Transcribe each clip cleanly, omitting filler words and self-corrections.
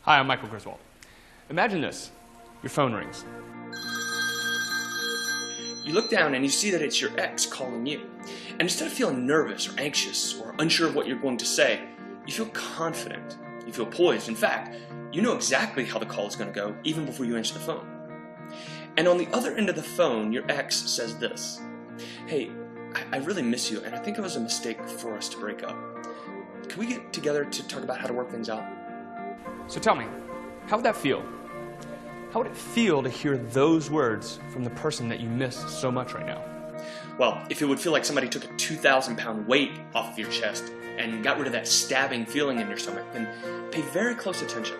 Hi, I'm Michael Griswold. Imagine this. Your phone rings. You look down and you see that it's your ex calling you. And instead of feeling nervous or anxious or unsure of what you're going to say, you feel confident. You feel poised. In fact, you know exactly how the call is going to go even before you answer the phone. And on the other end of the phone, your ex says this. Hey, I really miss you, and I think it was a mistake for us to break up. Can we get together to talk about how to work things out? So tell me, how would that feel? How would it feel to hear those words from the person that you miss so much right now? Well, if it would feel like somebody took a 2,000-pound weight off of your chest and got rid of that stabbing feeling in your stomach, then pay very close attention.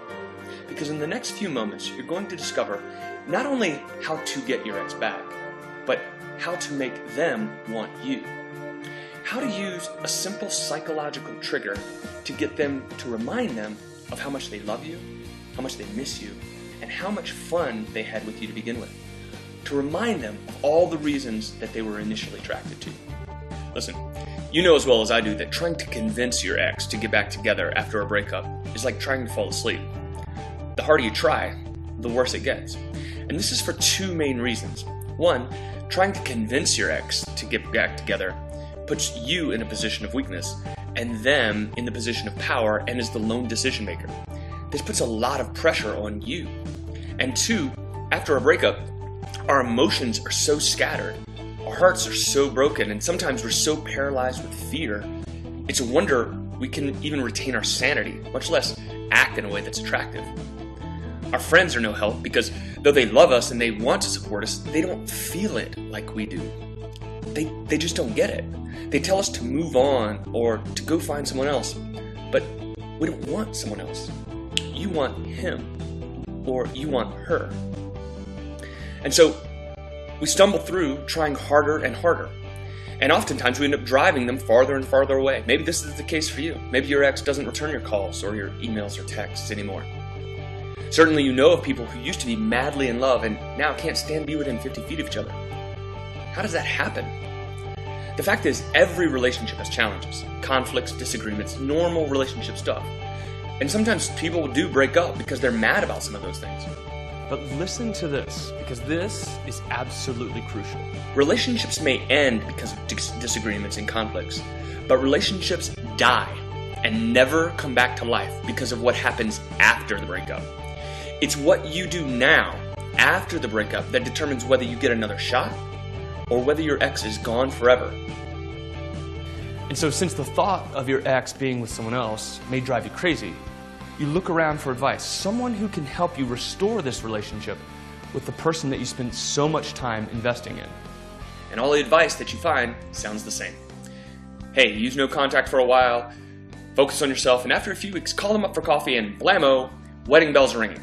Because in the next few moments, you're going to discover not only how to get your ex back, but how to make them want you. How to use a simple psychological trigger to get them to remind them of how much they love you, how much they miss you, and how much fun they had with you to begin with. To remind them of all the reasons that they were initially attracted to you. Listen, you know as well as I do that trying to convince your ex to get back together after a breakup is like trying to fall asleep. The harder you try, the worse it gets. And this is for two main reasons. One, trying to convince your ex to get back together puts you in a position of weakness and them in the position of power and is the lone decision maker. This puts a lot of pressure on you. And two, after a breakup, our emotions are so scattered, our hearts are so broken, and sometimes we're so paralyzed with fear, it's a wonder we can even retain our sanity, much less act in a way that's attractive. Our friends are no help because though they love us and they want to support us, they don't feel it like we do. They just don't get it. They tell us to move on or to go find someone else, but we don't want someone else. You want him or you want her. And so we stumble through trying harder and harder. And oftentimes we end up driving them farther and farther away. Maybe this is the case for you. Maybe your ex doesn't return your calls or your emails or texts anymore. Certainly you know of people who used to be madly in love and now can't stand to be within 50 feet of each other. How does that happen? The fact is, every relationship has challenges, conflicts, disagreements, normal relationship stuff. And sometimes people do break up because they're mad about some of those things. But listen to this, because this is absolutely crucial. Relationships may end because of disagreements and conflicts, but relationships die and never come back to life because of what happens after the breakup. It's what you do now, after the breakup, that determines whether you get another shot or whether your ex is gone forever. And so since the thought of your ex being with someone else may drive you crazy, you look around for advice, someone who can help you restore this relationship with the person that you spent so much time investing in. And all the advice that you find sounds the same. Hey, use no contact for a while, focus on yourself, and after a few weeks, call them up for coffee and blammo, wedding bells are ringing.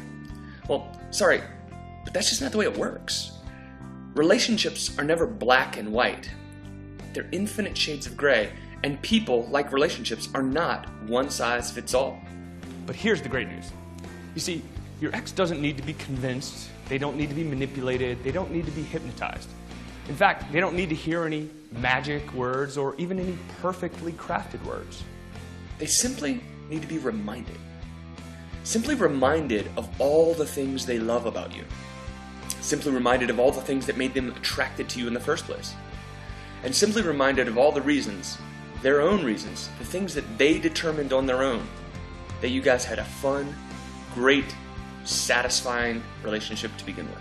Well, sorry, but that's just not the way it works. Relationships are never black and white. They're infinite shades of gray, and people, like relationships, are not one size fits all. But here's the great news. You see, your ex doesn't need to be convinced, they don't need to be manipulated, they don't need to be hypnotized. In fact, they don't need to hear any magic words or even any perfectly crafted words. They simply need to be reminded. Simply reminded of all the things they love about you. Simply reminded of all the things that made them attracted to you in the first place. And simply reminded of all the reasons, their own reasons, the things that they determined on their own, that you guys had a fun, great, satisfying relationship to begin with.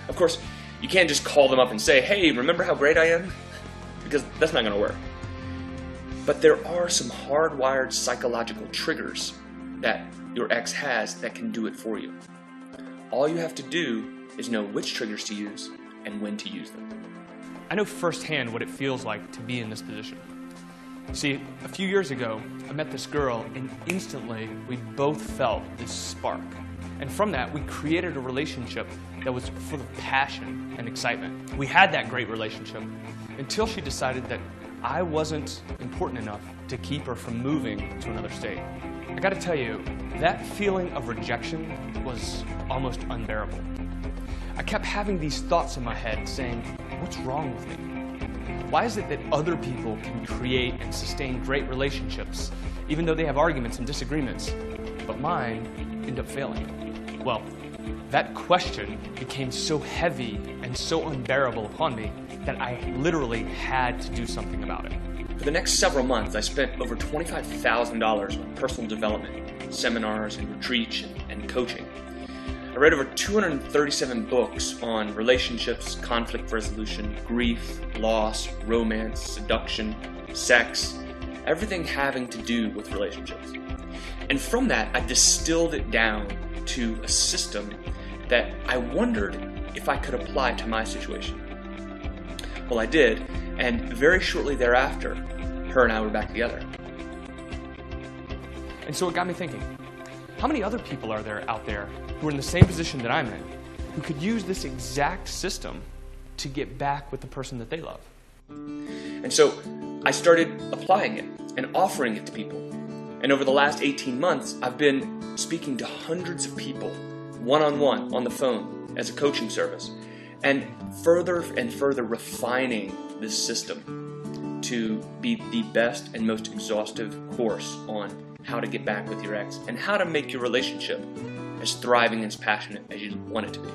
Of course, you can't just call them up and say, hey, remember how great I am? Because that's not going to work. But there are some hardwired psychological triggers that your ex has that can do it for you. All you have to do is know which triggers to use and when to use them. I know firsthand what it feels like to be in this position. See, a few years ago, I met this girl, and instantly we both felt this spark. And from that, we created a relationship that was full of passion and excitement. We had that great relationship until she decided that I wasn't important enough to keep her from moving to another state. I gotta tell you, that feeling of rejection was almost unbearable. I kept having these thoughts in my head saying, what's wrong with me? Why is it that other people can create and sustain great relationships, even though they have arguments and disagreements, but mine end up failing? Well, that question became so heavy and so unbearable upon me that I literally had to do something about it. For the next several months, I spent over $25,000 on personal development, seminars and retreats and coaching. I read over 237 books on relationships, conflict resolution, grief, loss, romance, seduction, sex, everything having to do with relationships. And from that, I distilled it down to a system that I wondered if I could apply to my situation. Well, I did, and very shortly thereafter, her and I were back together. And so it got me thinking, how many other people are there out there who are in the same position that I'm in, who could use this exact system to get back with the person that they love? And so I started applying it and offering it to people. And over the last 18 months, I've been speaking to hundreds of people, one-on-one, on the phone, as a coaching service, and further refining this system to be the best and most exhaustive course on how to get back with your ex and how to make your relationship as thriving and as passionate as you want it to be.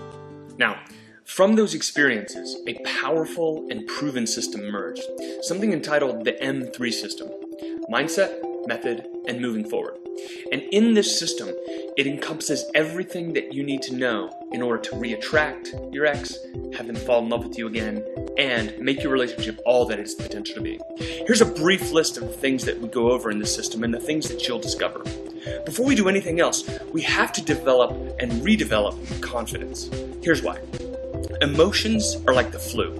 Now, from those experiences, a powerful and proven system emerged, something entitled the M3 system: mindset, method, and moving forward. And in this system, it encompasses everything that you need to know in order to re-attract your ex, have them fall in love with you again, and make your relationship all that it's potential to be. Here's a brief list of the things that we go over in this system and the things that you'll discover. Before we do anything else, we have to develop and redevelop confidence. Here's why. Emotions are like the flu.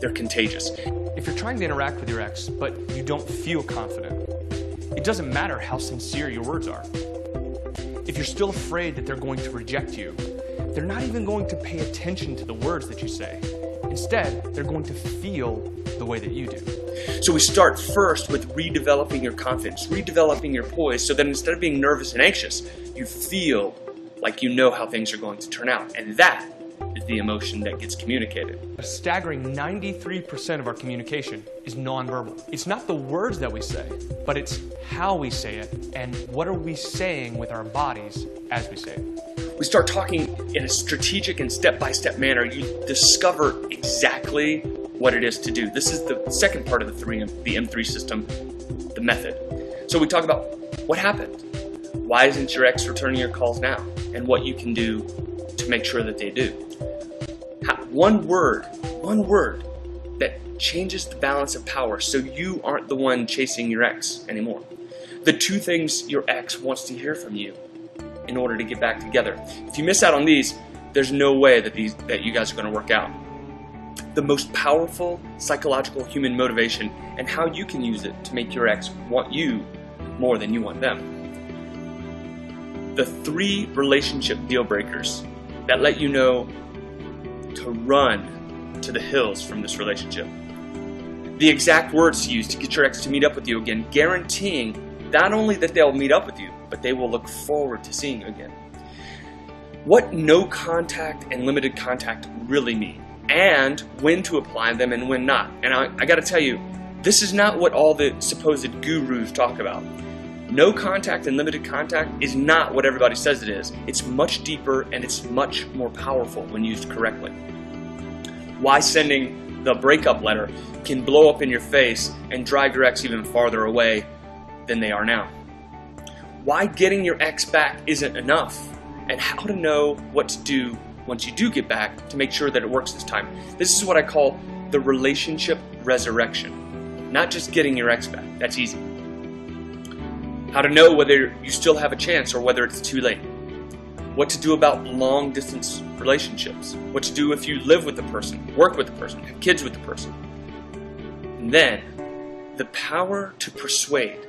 They're contagious. If you're trying to interact with your ex, but you don't feel confident, it doesn't matter how sincere your words are. If you're still afraid that they're going to reject you, they're not even going to pay attention to the words that you say. Instead, they're going to feel the way that you do. So we start first with redeveloping your confidence, redeveloping your poise, so that instead of being nervous and anxious, you feel like you know how things are going to turn out. And that is the emotion that gets communicated. A staggering 93% of our communication is nonverbal. It's not the words that we say, but it's how we say it and what are we saying with our bodies as we say it. We start talking in a strategic and step-by-step manner. You discover exactly what it is to do. This is the second part of the M3 system, the method. So we talk about what happened. Why isn't your ex returning your calls now? And what you can do to make sure that they do. One word that changes the balance of power so you aren't the one chasing your ex anymore. The two things your ex wants to hear from you in order to get back together. If you miss out on these, there's no way that you guys are going to work out. The most powerful psychological human motivation and how you can use it to make your ex want you more than you want them. The 3 relationship deal breakers that let you know to run to the hills from this relationship. The exact words to use to get your ex to meet up with you again, guaranteeing not only that they'll meet up with you, but they will look forward to seeing you again. What no contact and limited contact really mean, and when to apply them and when not. And I gotta tell you, this is not what all the supposed gurus talk about. No contact and limited contact is not what everybody says it is. It's much deeper and it's much more powerful when used correctly. Why sending the breakup letter can blow up in your face and drive your ex even farther away than they are now. Why getting your ex back isn't enough, and how to know what to do once you do get back to make sure that it works this time. This is what I call the relationship resurrection. Not just getting your ex back, that's easy. How to know whether you still have a chance or whether it's too late. What to do about long distance relationships. What to do if you live with the person, work with the person, have kids with the person. And then, the power to persuade.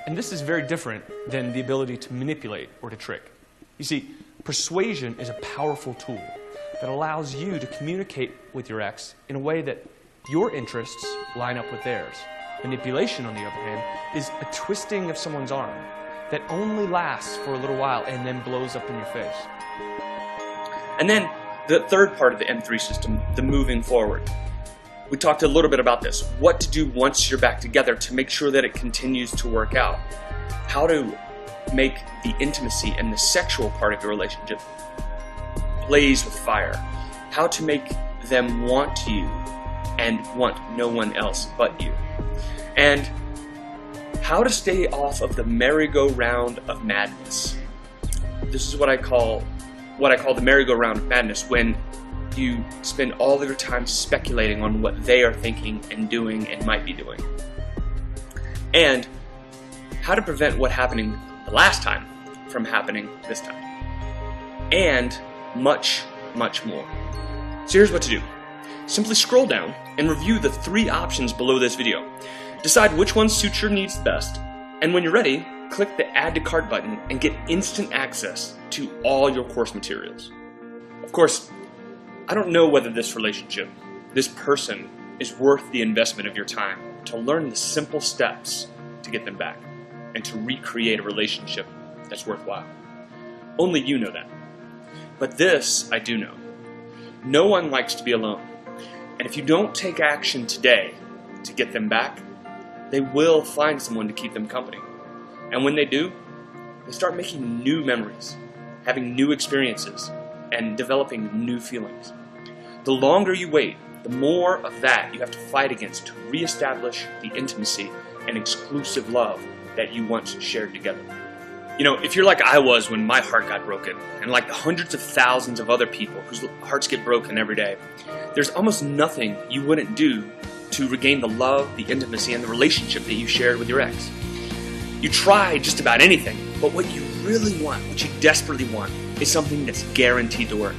And this is very different than the ability to manipulate or to trick. You see, persuasion is a powerful tool that allows you to communicate with your ex in a way that your interests line up with theirs. Manipulation, on the other hand, is a twisting of someone's arm that only lasts for a little while and then blows up in your face. And then the third part of the M3 system, the moving forward. We talked a little bit about this. What to do once you're back together to make sure that it continues to work out. How to make the intimacy and the sexual part of your relationship blaze with fire, how to make them want you and want no one else but you, and how to stay off of the merry-go-round of madness. This is what I call the merry-go-round of madness, when you spend all of your time speculating on what they are thinking and doing and might be doing. And how to prevent what happening the last time from happening this time. And much, much more. So here's what to do. Simply scroll down and review the 3 options below this video. Decide which one suits your needs best, and when you're ready, click the Add to Cart button and get instant access to all your course materials. Of course, I don't know whether this relationship, this person, is worth the investment of your time to learn the simple steps to get them back and to recreate a relationship that's worthwhile. Only you know that. But this I do know. No one likes to be alone. And if you don't take action today to get them back, they will find someone to keep them company. And when they do, they start making new memories, having new experiences, and developing new feelings. The longer you wait, the more of that you have to fight against to reestablish the intimacy and exclusive love that you once shared together. You know, if you're like I was when my heart got broken, and like the hundreds of thousands of other people whose hearts get broken every day, there's almost nothing you wouldn't do to regain the love, the intimacy, and the relationship that you shared with your ex. You try just about anything, but what you really want, what you desperately want, is something that's guaranteed to work.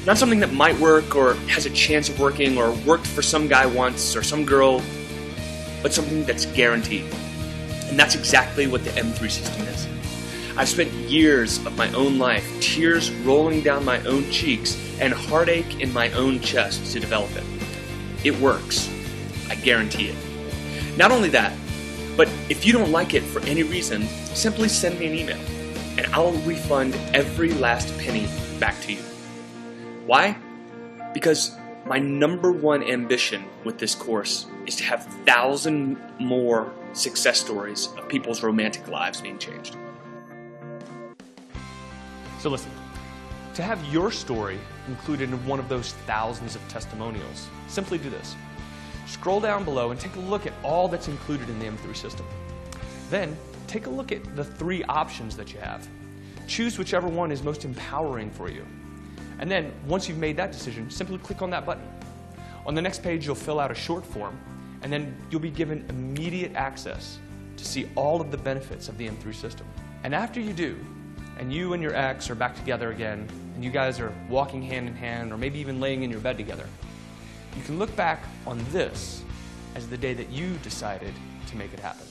Not something that might work or has a chance of working or worked for some guy once or some girl, but something that's guaranteed. And that's exactly what the M3 system is. I've spent years of my own life, tears rolling down my own cheeks, and heartache in my own chest to develop it. It works. I guarantee it. Not only that, but if you don't like it for any reason, simply send me an email, and I'll refund every last penny back to you. Why? Because my #1 ambition with this course is to have 1,000 more success stories of people's romantic lives being changed. So listen, to have your story included in one of those thousands of testimonials, simply do this. Scroll down below and take a look at all that's included in the M3 system. Then, take a look at the 3 options that you have. Choose whichever one is most empowering for you. And then, once you've made that decision, simply click on that button. On the next page, you'll fill out a short form, and then you'll be given immediate access to see all of the benefits of the M3 system. And after you do, and you and your ex are back together again, and you guys are walking hand in hand, or maybe even laying in your bed together, you can look back on this as the day that you decided to make it happen.